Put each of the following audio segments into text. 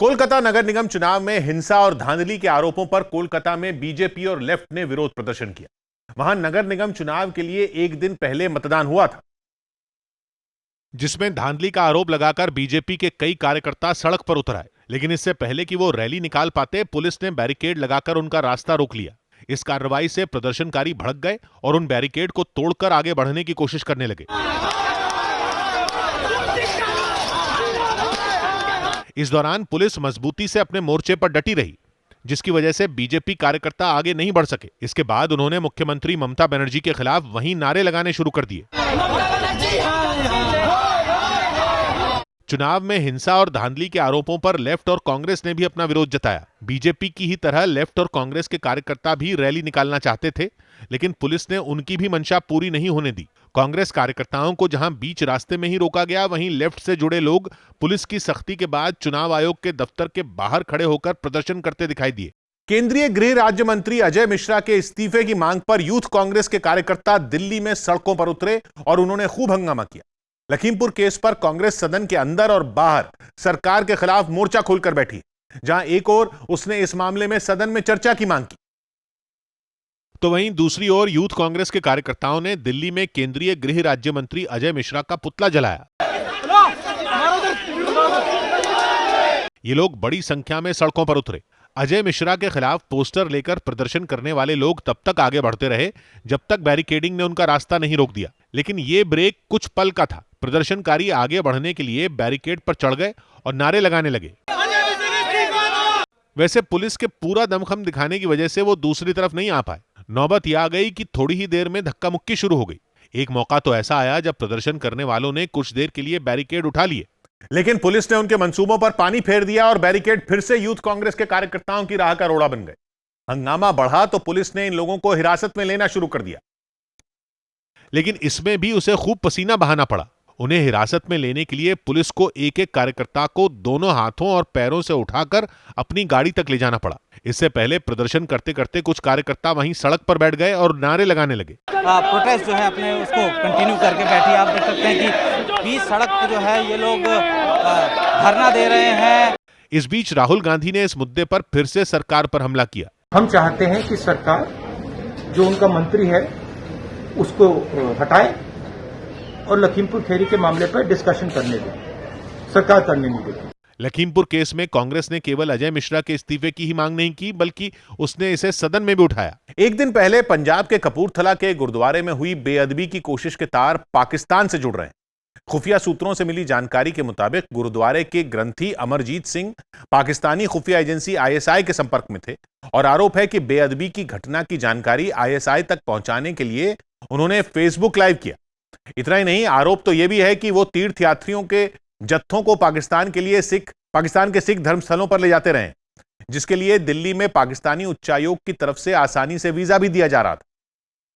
कोलकाता नगर निगम चुनाव में हिंसा और धांधली के आरोपों पर कोलकाता में बीजेपी और लेफ्ट ने विरोध प्रदर्शन किया। वहां नगर निगम चुनाव के लिए एक दिन पहले मतदान हुआ था, जिसमें धांधली का आरोप लगाकर बीजेपी के कई कार्यकर्ता सड़क पर उतर आए। लेकिन इससे पहले कि वो रैली निकाल पाते, पुलिस ने बैरिकेड लगाकर उनका रास्ता रोक लिया। इस कार्रवाई से प्रदर्शनकारी भड़क गए और उन बैरिकेड को तोड़कर आगे बढ़ने की कोशिश करने लगे। इस दौरान पुलिस मजबूती से अपने मोर्चे पर डटी रही, जिसकी वजह से बीजेपी कार्यकर्ता आगे नहीं बढ़ सके। इसके बाद उन्होंने मुख्यमंत्री ममता बनर्जी के खिलाफ वहीं नारे लगाने शुरू कर दिए। चुनाव में हिंसा और धांधली के आरोपों पर लेफ्ट और कांग्रेस ने भी अपना विरोध जताया। बीजेपी की ही तरह लेफ्ट और कांग्रेस के कार्यकर्ता भी रैली निकालना चाहते थे, लेकिन पुलिस ने उनकी भी मंशा पूरी नहीं होने दी। कांग्रेस कार्यकर्ताओं को जहां बीच रास्ते में ही रोका गया, वहीं लेफ्ट से जुड़े लोग पुलिस की सख्ती के बाद चुनाव आयोग के दफ्तर के बाहर खड़े होकर प्रदर्शन करते दिखाई दिए। केंद्रीय गृह राज्य मंत्री अजय मिश्रा के इस्तीफे की मांग पर यूथ कांग्रेस के कार्यकर्ता दिल्ली में सड़कों पर उतरे और उन्होंने खूब हंगामा किया। लखीमपुर केस पर कांग्रेस सदन के अंदर और बाहर सरकार के खिलाफ मोर्चा खोलकर बैठी, जहां एक ओर उसने इस मामले में सदन में चर्चा की मांग की, तो वहीं दूसरी ओर यूथ कांग्रेस के कार्यकर्ताओं ने दिल्ली में केंद्रीय गृह राज्य मंत्री अजय मिश्रा का पुतला जलाया। ये लोग बड़ी संख्या में सड़कों पर उतरे। अजय मिश्रा के खिलाफ पोस्टर लेकर प्रदर्शन करने वाले लोग तब तक आगे बढ़ते रहे जब तक बैरिकेडिंग ने उनका रास्ता नहीं रोक दिया। लेकिन ये ब्रेक कुछ पल का था। प्रदर्शनकारी आगे बढ़ने के लिए बैरिकेड पर चढ़ गए और नारे लगाने लगे। वैसे पुलिस के पूरा दमखम दिखाने की वजह से वो दूसरी तरफ नहीं आ पाए। नौबत यह आ गई कि थोड़ी ही देर में धक्का मुक्की शुरू हो गई। एक मौका तो ऐसा आया जब प्रदर्शन करने वालों ने कुछ देर के लिए बैरिकेड उठा लिए, लेकिन पुलिस ने उनके मंसूबों पर पानी फेर दिया और बैरिकेड फिर से यूथ कांग्रेस के कार्यकर्ताओं की राह का रोड़ा बन गए। हंगामा बढ़ा तो पुलिस ने इन लोगों को हिरासत में लेना शुरू कर दिया, लेकिन इसमें भी उसे खूब पसीना बहाना पड़ा। उन्हें हिरासत में लेने के लिए पुलिस को एक एक कार्यकर्ता को दोनों हाथों और पैरों से उठाकर अपनी गाड़ी तक ले जाना पड़ा। इससे पहले प्रदर्शन करते करते कुछ कार्यकर्ता वहीं सड़क पर बैठ गए और नारे लगाने लगे। प्रोटेस्ट जो है अपने उसको कंटिन्यू करके बैठी। आप देख सकते हैं कि बीच सड़क पे जो है ये लोग धरना दे रहे हैं। इस बीच राहुल गांधी ने इस मुद्दे पर फिर से सरकार पर हमला किया। हम चाहते हैं कि सरकार जो उनका मंत्री है उसको हटाए और लखीमपुर खीरी के मामले पर डिस्कशन करने दें। सरकार करने नहीं देती। लखीमपुर केस में कांग्रेस ने केवल अजय मिश्रा के इस्तीफे की ही मांग नहीं की, बल्कि उसने इसे सदन में भी उठाया। एक दिन पहले पंजाब के कपूरथला के गुरुद्वारे में हुई बेअदबी की कोशिश के तार पाकिस्तान से जुड़ रहे हैं। खुफिया सूत्रों से मिली जानकारी के मुताबिक गुरुद्वारे के ग्रंथी अमरजीत सिंह पाकिस्तानी खुफिया एजेंसी आईएसआई के संपर्क में थे और आरोप है कि बेअदबी की घटना की जानकारी आईएसआई तक पहुंचाने के लिए उन्होंने फेसबुक लाइव किया। इतना ही नहीं, आरोप तो यह भी है कि वो तीर्थयात्रियों के जत्थों को पाकिस्तान के सिख धर्मस्थलों पर ले जाते रहे, जिसके लिए दिल्ली में पाकिस्तानी उच्चायोग की तरफ से आसानी से वीजा भी दिया जा रहा था।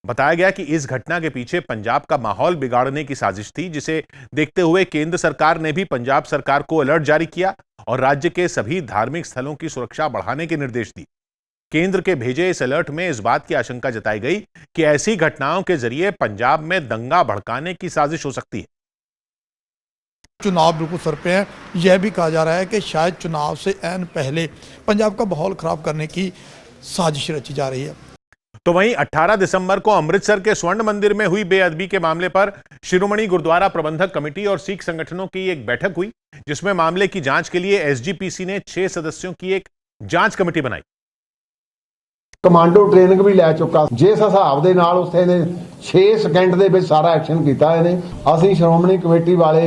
बताया गया कि इस घटना के पीछे पंजाब का माहौल बिगाड़ने की साजिश थी, जिसे देखते हुए केंद्र सरकार ने भी पंजाब सरकार को अलर्ट जारी किया और राज्य के सभी धार्मिक स्थलों की सुरक्षा बढ़ाने के निर्देश दिए। केंद्र के भेजे इस अलर्ट में इस बात की आशंका जताई गई कि ऐसी घटनाओं के जरिए पंजाब में दंगा भड़काने की साजिश हो सकती है। चुनाव बिल्कुल सर पे है। यह भी कहा जा रहा है कि शायद चुनाव से ऐन पहले पंजाब का माहौल खराब करने की साजिश रची जा रही है। तो वहीं 18 दिसंबर को अमृतसर के स्वर्ण मंदिर में हुई बेअदबी के मामले पर शिरोमणि गुरुद्वारा प्रबंधक कमेटी और सिख संगठनों की एक बैठक हुई, जिसमें मामले की जांच के लिए एसजीपीसी ने 6 सदस्यों की एक जांच कमेटी बनाई। कमांडो ट्रेनिंग भी लै चुका। जिस हिसाब के नाल उस 6 सेकंड ਦੇ ਵਿੱਚ ਸਾਰਾ ਐਕਸ਼ਨ ਕੀਤਾ ਇਹਨੇ। ਅਸੀਂ ਸ਼੍ਰੋਮਣੀ ਕਮੇਟੀ वाले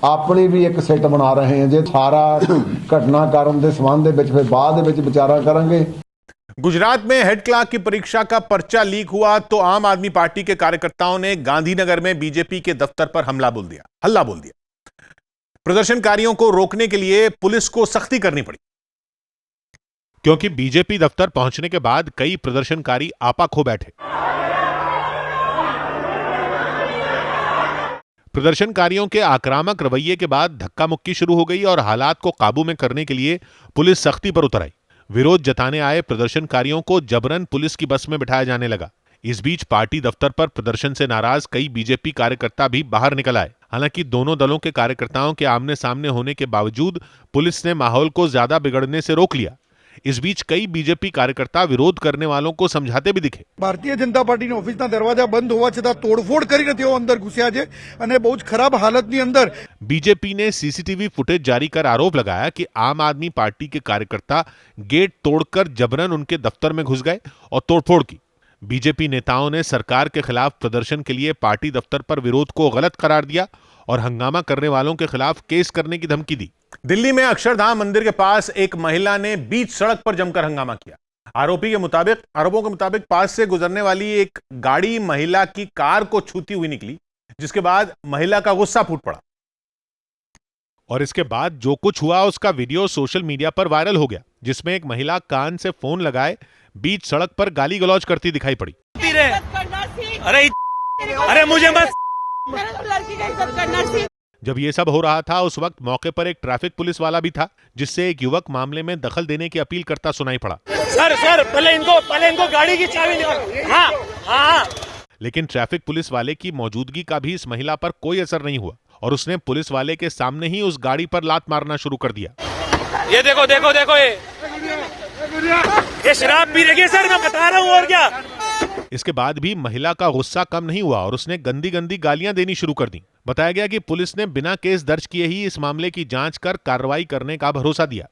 अपनी भी एक सेट बना रहे हैं। जे सारा घटनाक्रम के संबंध में फिर बाद में विचारा करेंगे। गुजरात में हेड क्लार्क की परीक्षा का पर्चा लीक हुआ तो आम आदमी पार्टी के कार्यकर्ताओं ने गांधीनगर में बीजेपी के दफ्तर पर हल्ला बोल दिया। प्रदर्शनकारियों को रोकने के लिए पुलिस को सख्ती करनी पड़ी, क्योंकि बीजेपी दफ्तर पहुंचने के बाद कई प्रदर्शनकारी आपा खो बैठे। प्रदर्शनकारियों के आक्रामक रवैये के बाद धक्का मुक्की शुरू हो गई और हालात को काबू में करने के लिए पुलिस सख्ती पर उतर आई। विरोध जताने आए प्रदर्शनकारियों को जबरन पुलिस की बस में बिठाया जाने लगा। इस बीच पार्टी दफ्तर पर प्रदर्शन से नाराज कई बीजेपी कार्यकर्ता भी बाहर निकल आए। हालांकि दोनों दलों के कार्यकर्ताओं के आमने सामने होने के बावजूद पुलिस ने माहौल को ज्यादा बिगड़ने से रोक लिया। इस बीच कई बीजेपी कार्यकर्ता विरोध करने वालों को समझाते भी दिखे। ભારતીય જનતા પાર્ટીની ઓફિસના દરવાજા બંધ હોવા છતાં તોડફોડ કરીને તેઓ અંદર ઘૂસ્યા છે અને બહુ જ ખરાબ હાલતની અંદર बीजेपी ने सीसीटीवी फुटेज जारी कर आरोप लगाया कि आम आदमी पार्टी के कार्यकर्ता गेट तोड़कर जबरन उनके दफ्तर में घुस गए और तोड़फोड़ की। बीजेपी नेताओं ने सरकार के खिलाफ प्रदर्शन के लिए पार्टी दफ्तर पर विरोध को गलत करार दिया और हंगामा करने वालों के खिलाफ केस करने की धमकी दी। दिल्ली में अक्षरधाम मंदिर के पास एक महिला ने बीच सड़क पर जमकर हंगामा किया। आरोपों के मुताबिक पास से गुजरने वाली एक गाड़ी महिला की कार को छूती हुई निकली, जिसके बाद महिला का गुस्सा फूट पड़ा और इसके बाद जो कुछ हुआ उसका वीडियो सोशल मीडिया पर वायरल हो गया, जिसमें एक महिला कान से फोन लगाए बीच सड़क पर गाली गलौज करती दिखाई पड़ी। अरे मुझे मत जब ये सब हो रहा था उस वक्त मौके पर एक ट्रैफिक पुलिस वाला भी था, जिससे एक युवक मामले में दखल देने की अपील करता सुनाई पड़ा। सर पहले इनको गाड़ी की चाबी निकालो। हाँ। लेकिन ट्रैफिक पुलिस वाले की मौजूदगी का भी इस महिला पर कोई असर नहीं हुआ और उसने पुलिस वाले के सामने ही उस गाड़ी पर लात मारना शुरू कर दिया। ये देखो ये शराब पी रही है सर, मैं बता रहा हूँ और क्या। इसके बाद भी महिला का गुस्सा कम नहीं हुआ और उसने गंदी गंदी गालियां देनी शुरू कर दी। बताया गया कि पुलिस ने बिना केस दर्ज किए ही इस मामले की जांच कर कार्रवाई करने का भरोसा दिया।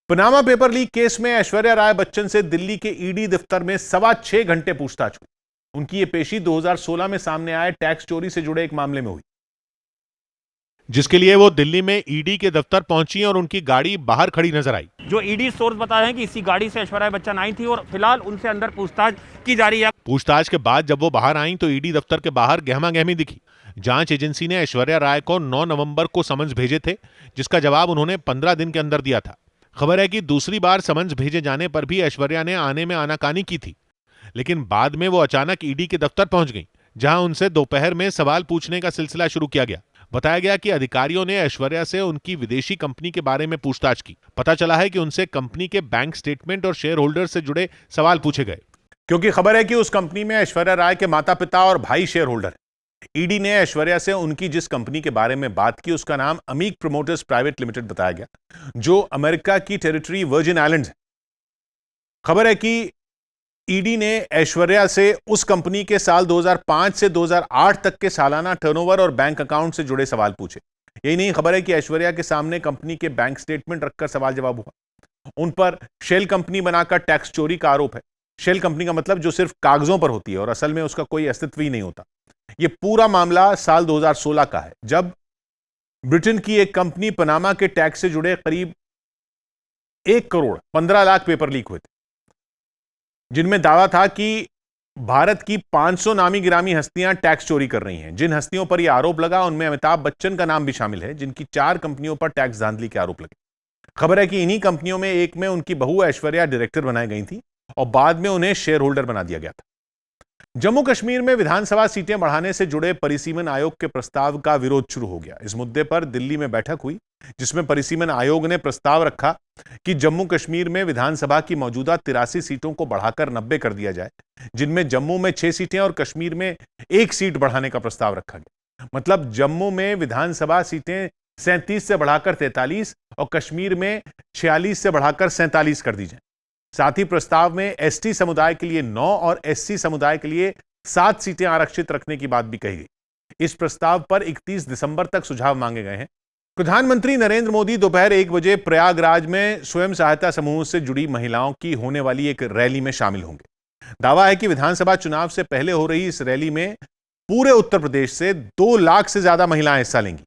पनामा पेपर लीक केस में ऐश्वर्या राय बच्चन से दिल्ली के ईडी दफ्तर में 6.25 घंटे पूछताछ हुई। उनकी ये पेशी 2016 में सामने आए टैक्स चोरी से जुड़े एक मामले में हुई, जिसके लिए वो दिल्ली में ईडी के दफ्तर पहुंची और उनकी गाड़ी बाहर खड़ी नजर आई। जो ईडी सोर्स बता रहे हैं कि इसी गाड़ी से ऐश्वर्या बच्चन आई थी और फिलहाल उनसे अंदर पूछताछ की जा रही है। पूछताछ के बाद जब वो बाहर आई तो ईडी दफ्तर के बाहर गहमा गहमी दिखी। जांच एजेंसी ने ऐश्वर्या राय को 9 नवंबर को समन्स भेजे थे, जिसका जवाब उन्होंने 15 दिन के अंदर दिया था। खबर है कि दूसरी बार समन्स भेजे जाने पर भी ऐश्वर्या ने आने में आनाकानी की थी, लेकिन बाद में वो अचानक ईडी के दफ्तर पहुंच गई, जहां उनसे दोपहर में सवाल पूछने का सिलसिला शुरू किया गया। बताया गया कि अधिकारियों ने ऐश्वर्या से उनकी विदेशी कंपनी के बारे में पूछताछ की। पता चला है कि उनसे कंपनी के बैंक स्टेटमेंट और शेयर होल्डर से जुड़े सवाल पूछे गए, क्योंकि खबर है कि उस कंपनी में ऐश्वर्या राय के माता पिता और भाई शेयर होल्डर हैं। ईडी ने ऐश्वर्या से उनकी जिस कंपनी के बारे में बात की उसका नाम अमीक प्रमोटर्स प्राइवेट लिमिटेड बताया गया, जो अमेरिका की टेरिटरी वर्जिन आइलैंड्स है। खबर है कि ईडी ने ऐश्वर्या से उस कंपनी के साल 2005 से 2008 तक के सालाना टर्नओवर और बैंक अकाउंट से जुड़े सवाल पूछे। यही नहीं, खबर है कि ऐश्वर्या के सामने कंपनी के बैंक स्टेटमेंट रखकर सवाल जवाब हुआ। उन पर शेल कंपनी बनाकर टैक्स चोरी का आरोप है। शेल कंपनी का मतलब जो सिर्फ कागजों पर होती है और असल में उसका कोई अस्तित्व ही नहीं होता। यह पूरा मामला साल 2016 का है, जब ब्रिटेन की एक कंपनी पनामा के टैक्स से जुड़े करीब 1 करोड़ 15 लाख पेपर लीक हुए थे, जिनमें दावा था कि भारत की 500 नामी गिरामी हस्तियां टैक्स चोरी कर रही हैं। जिन हस्तियों पर यह आरोप लगा उनमें अमिताभ बच्चन का नाम भी शामिल है, जिनकी 4 कंपनियों पर टैक्स धांधली के आरोप लगे। खबर है कि इन्हीं कंपनियों में एक में उनकी बहू ऐश्वर्या डायरेक्टर बनाई गई थी और बाद में उन्हें शेयर होल्डर बना दिया गया था। जम्मू कश्मीर में विधानसभा सीटें बढ़ाने से जुड़े परिसीमन आयोग के प्रस्ताव का विरोध शुरू हो गया। इस मुद्दे पर दिल्ली में बैठक हुई, जिसमें परिसीमन आयोग ने प्रस्ताव रखा कि जम्मू कश्मीर में विधानसभा की मौजूदा 83 सीटों को बढ़ाकर 90 कर दिया जाए, जिनमें जम्मू में 6 सीटें और कश्मीर में 1 सीट बढ़ाने का प्रस्ताव रखा गया। मतलब जम्मू में विधानसभा सीटें 37 से बढ़ाकर 43 और कश्मीर में 46 से बढ़ाकर 47 कर दी जाए। साथ ही प्रस्ताव में एसटी समुदाय के लिए 9 और एससी समुदाय के लिए 7 सीटें आरक्षित रखने की बात भी कही गई। इस प्रस्ताव पर 31 दिसंबर तक सुझाव मांगे गए हैं। प्रधानमंत्री नरेंद्र मोदी दोपहर 1 बजे प्रयागराज में स्वयं सहायता समूह से जुड़ी महिलाओं की होने वाली एक रैली में शामिल होंगे। दावा है कि विधानसभा चुनाव से पहले हो रही इस रैली में पूरे उत्तर प्रदेश से 2 लाख से ज्यादा महिलाएं हिस्सा लेंगी,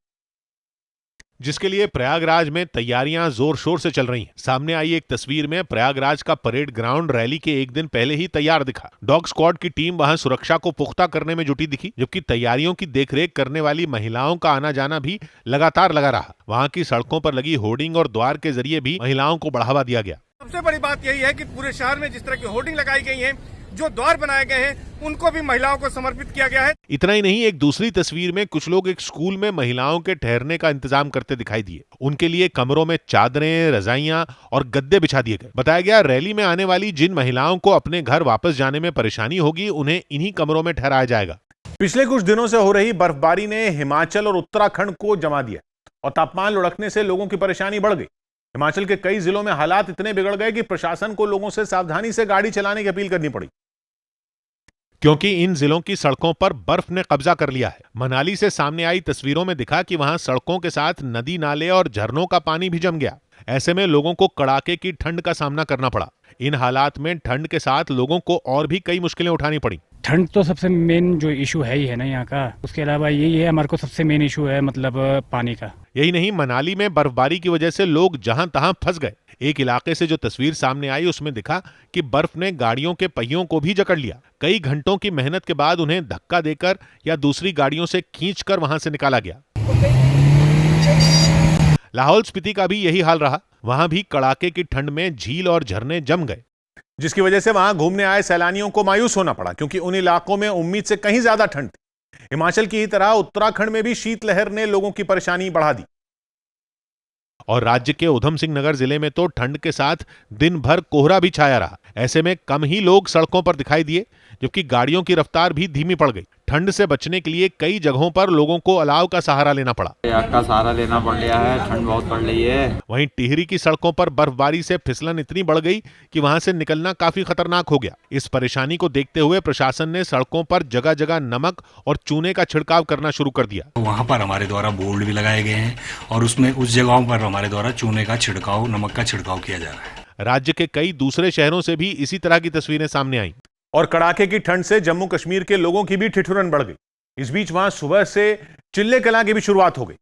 जिसके लिए प्रयागराज में तैयारियां जोर शोर से चल रही हैं। सामने आई एक तस्वीर में प्रयागराज का परेड ग्राउंड रैली के एक दिन पहले ही तैयार दिखा। डॉग स्क्वाड की टीम वहां सुरक्षा को पुख्ता करने में जुटी दिखी, जबकि तैयारियों की देखरेख करने वाली महिलाओं का आना जाना भी लगातार लगा रहा। वहां की सड़कों पर लगी होर्डिंग और द्वार के जरिए भी महिलाओं को बढ़ावा दिया गया। सबसे बड़ी बात यही है कि पूरे शहर में जिस तरह की होर्डिंग लगाई गई है, जो द्वार बनाए गए हैं, उनको भी महिलाओं को समर्पित किया गया है। इतना ही नहीं, एक दूसरी तस्वीर में कुछ लोग एक स्कूल में महिलाओं के ठहरने का इंतजाम करते दिखाई दिए। उनके लिए कमरों में चादरें, रजाइयां और गद्दे बिछा दिए गए। बताया गया रैली में आने वाली जिन महिलाओं को अपने घर वापस जाने में परेशानी होगी, उन्हें इन्हीं कमरों में ठहराया जाएगा। पिछले कुछ दिनों से हो रही बर्फबारी ने हिमाचल और उत्तराखंड को जमा दिया और तापमान लुढ़कने से लोगों की परेशानी बढ़ गई। हिमाचल के कई जिलों में हालात इतने बिगड़ गए कि प्रशासन को लोगों से सावधानी से गाड़ी चलाने की अपील करनी पड़ी, क्योंकि इन जिलों की सड़कों पर बर्फ ने कब्जा कर लिया है। मनाली से सामने आई तस्वीरों में दिखा कि वहां सड़कों के साथ नदी, नाले और झरनों का पानी भी जम गया। ऐसे में लोगों को कड़ाके की ठंड का सामना करना पड़ा। इन हालात में ठंड के साथ लोगों को और भी कई मुश्किलें उठानी पड़ी। ठंड तो सबसे मेन जो इशू है ही है ना यहाँ का। उसके अलावा यही है हमारे को सबसे मेन इशू है मतलब पानी का। यही नहीं, मनाली में बर्फबारी की वजह से लोग जहां तहां फंस गए। एक इलाके से जो तस्वीर सामने आई उसमें दिखा कि बर्फ ने गाड़ियों के पहियों को भी जकड़ लिया। कई घंटों की मेहनत के बाद उन्हें धक्का देकर या दूसरी गाड़ियों से खींचकर वहां से निकाला गया। लाहौल स्पीति का भी यही हाल रहा। वहां भी कड़ाके की ठंड में झील और झरने जम गए, जिसकी वजह से वहां घूमने आए सैलानियों को मायूस होना पड़ा, क्योंकि उन इलाकों में उम्मीद से कहीं ज्यादा ठंड थी। हिमाचल की ही तरह उत्तराखंड में भी शीतलहर ने लोगों की परेशानी बढ़ा दी और राज्य के उधम सिंह नगर जिले में तो ठंड के साथ दिन भर कोहरा भी छाया रहा। ऐसे में कम ही लोग सड़कों पर दिखाई दिए, जबकि गाड़ियों की रफ्तार भी धीमी पड़ गई। ठंड से बचने के लिए कई जगहों पर लोगों को अलाव का सहारा लेना पड़ा। आग का सहारा लेना पड़ रहा है, ठंड बहुत बढ़ रही है। वहीं टिहरी की सड़कों पर बर्फबारी से फिसलन इतनी बढ़ गई कि वहां से निकलना काफी खतरनाक हो गया। इस परेशानी को देखते हुए प्रशासन ने सड़कों पर जगह जगह नमक और चूने का छिड़काव करना शुरू कर दिया। वहाँ पर हमारे द्वारा बोर्ड भी लगाए गए हैं और उसमें उस जगहों पर हमारे द्वारा चूने का छिड़काव, नमक का छिड़काव किया जा रहा है। राज्य के कई दूसरे शहरों से भी इसी तरह की तस्वीरें सामने आईं और कड़ाके की ठंड से जम्मू कश्मीर के लोगों की भी ठिठुरन बढ़ गई। इस बीच वहां सुबह से चिल्ले कलां की भी शुरुआत हो गई,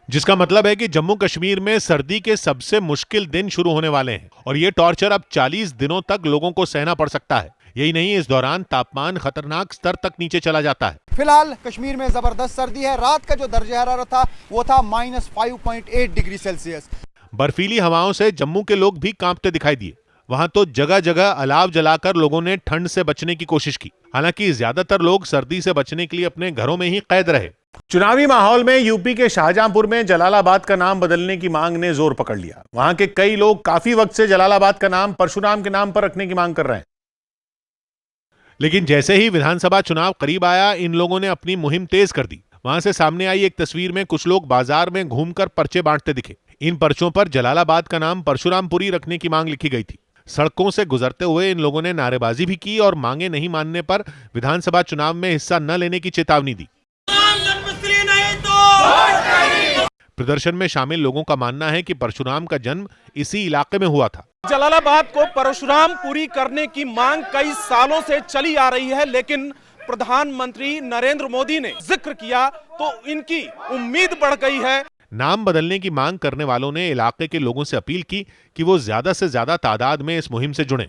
जिसका मतलब है कि जम्मू कश्मीर में सर्दी के सबसे मुश्किल दिन शुरू होने वाले हैं और यह टॉर्चर अब 40 दिनों तक लोगों को सहना पड़ सकता है। यही नहीं, इस दौरान तापमान खतरनाक स्तर तक नीचे चला जाता है। फिलहाल कश्मीर में जबरदस्त सर्दी है। रात का जो दर्जा हरारत था वो था -5.8 डिग्री सेल्सियस। बर्फीली हवाओं से जम्मू के लोग भी कांपते दिखाई दिए। वहां तो जगह जगह अलाव जलाकर लोगों ने ठंड से बचने की कोशिश की। हालांकि ज्यादातर लोग सर्दी से बचने के लिए अपने घरों में ही कैद रहे। चुनावी माहौल में यूपी के शाहजहांपुर में जलालाबाद का नाम बदलने की मांग ने जोर पकड़ लिया। वहां के कई लोग काफी वक्त से जलालाबाद का नाम परशुराम के नाम पर रखने की मांग कर रहे हैं, लेकिन जैसे ही विधानसभा चुनाव करीब आया, इन लोगों ने अपनी मुहिम तेज कर दी। वहां से सामने आई एक तस्वीर में कुछ लोग बाजार में घूमकर पर्चे बांटते दिखे। इन पर्चों पर जलालाबाद का नाम परशुरामपुरी रखने की मांग लिखी गई थी। सड़कों से गुजरते हुए इन लोगों ने नारेबाजी भी की और मांगे नहीं मानने पर विधानसभा चुनाव में हिस्सा न लेने की चेतावनी दी। प्रदर्शन में शामिल लोगों का मानना है कि परशुराम का जन्म इसी इलाके में हुआ था। जलालाबाद को परशुरामपुरी करने की मांग कई सालों से चली आ रही है, लेकिन प्रधानमंत्री नरेंद्र मोदी ने जिक्र किया तो इनकी उम्मीद बढ़ गई है। नाम बदलने की मांग करने वालों ने इलाके के लोगों से अपील की कि वो ज्यादा से ज्यादा तादाद में इस मुहिम से जुड़ें।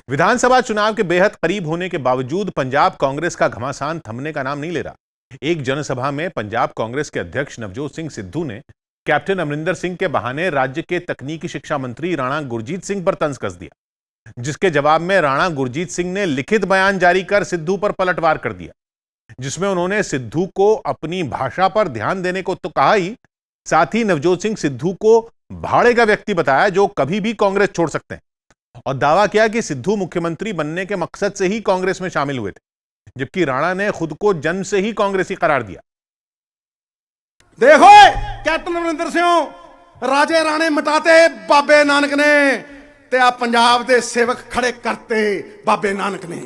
विधानसभा चुनाव के बेहद करीब होने के बावजूद पंजाब कांग्रेस का घमासान थमने का नाम नहीं ले रहा। एक जनसभा में पंजाब कांग्रेस के अध्यक्ष नवजोत सिंह सिद्धू ने कैप्टन अमरिंदर सिंह के बहाने राज्य के तकनीकी शिक्षा मंत्री राणा गुरजीत सिंह पर तंज कस दिया, जिसके जवाब में राणा गुरजीत सिंह ने लिखित बयान जारी कर सिद्धू पर पलटवार कर दिया, जिसमें उन्होंने सिद्धू को अपनी भाषा पर ध्यान देने को तो कहा ही, साथ ही नवजोत सिंह सिद्धू को भाड़े का व्यक्ति बताया जो कभी भी कांग्रेस छोड़ सकते हैं और दावा किया कि सिद्धू मुख्यमंत्री बनने के मकसद से ही कांग्रेस में शामिल हुए थे, जबकि राणा ने खुद को जन्म से ही कांग्रेसी करार दिया। देखो कैप्टन अमरिंदर सिंह राजे राणे मिटाते बाबे नानक ने ते आ पंजाब दे सेवक खड़े करते बाबे नानक ने।